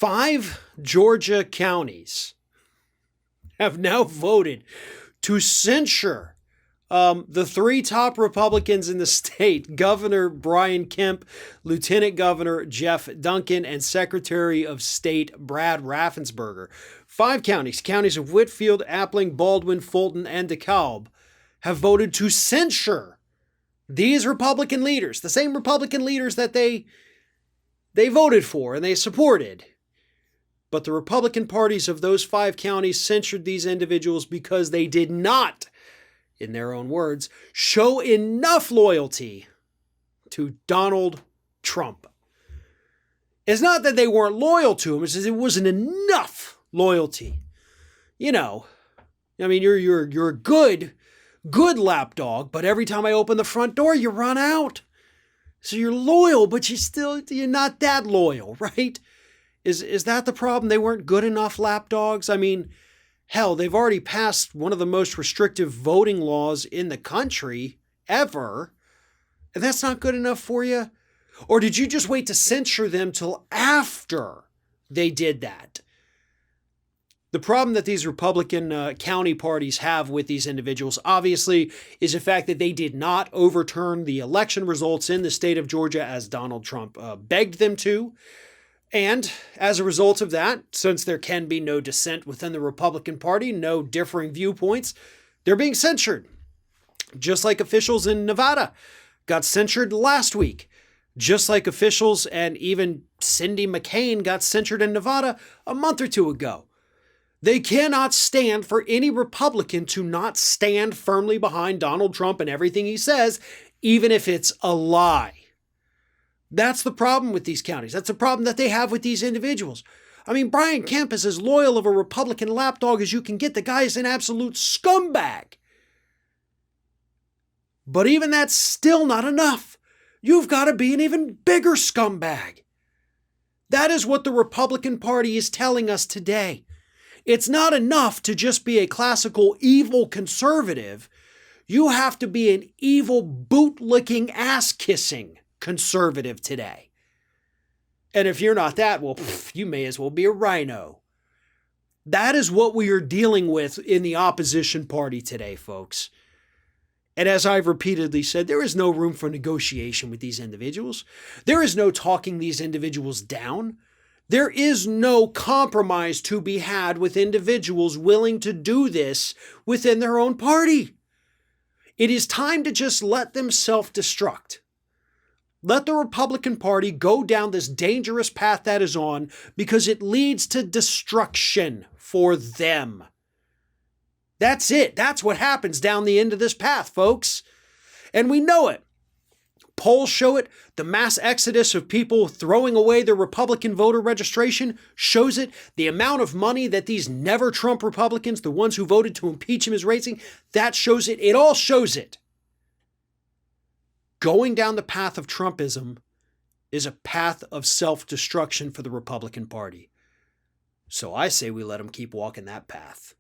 5 Georgia counties have now voted to censure the 3 top Republicans in the state: Governor Brian Kemp, Lieutenant Governor Jeff Duncan, and Secretary of State Brad Raffensperger. 5 counties of Whitfield, Appling, Baldwin, Fulton, and DeKalb, have voted to censure these Republican leaders, the same Republican leaders that they voted for and they supported. But the Republican parties of those 5 counties censured these individuals because they did not, in their own words, show enough loyalty to Donald Trump. It's not that they weren't loyal to him, it's that it wasn't enough loyalty. You know, I mean, you're a good lapdog, but every time I open the front door, you run out. So you're loyal, but you're not that loyal, right? Is that the problem? They weren't good enough lapdogs? I mean, hell, they've already passed one of the most restrictive voting laws in the country ever, and that's not good enough for you? Or did you just wait to censure them till after they did that? The problem that these Republican county parties have with these individuals, obviously, is the fact that they did not overturn the election results in the state of Georgia as Donald Trump begged them to. And as a result of that, since there can be no dissent within the Republican Party, no differing viewpoints, they're being censured. Just like officials in Nevada got censured last week. Just like officials and even Cindy McCain got censured in Nevada a month or 2 ago. They cannot stand for any Republican to not stand firmly behind Donald Trump and everything he says, even if it's a lie. That's the problem with these counties. That's the problem that they have with these individuals. I mean, Brian Kemp is as loyal of a Republican lapdog as you can get. The guy is an absolute scumbag. But even that's still not enough. You've got to be an even bigger scumbag. That is what the Republican Party is telling us today. It's not enough to just be a classical evil conservative. You have to be an evil, boot-licking, ass-kissing conservative today. And if you're not that, well, you may as well be a rhino. That is what we are dealing with in the opposition party today, folks. And as I've repeatedly said, there is no room for negotiation with these individuals. There is no talking these individuals down. There is no compromise to be had with individuals willing to do this within their own party. It is time to just let them self-destruct. Let the Republican Party go down this dangerous path that is on, because it leads to destruction for them. That's it. That's what happens down the end of this path, folks. And we know it. Polls show it. The mass exodus of people throwing away their Republican voter registration shows it. The amount of money that these never Trump Republicans, the ones who voted to impeach him, is raising, that shows it. It all shows it. Going down the path of Trumpism is a path of self-destruction for the Republican Party. So I say we let them keep walking that path.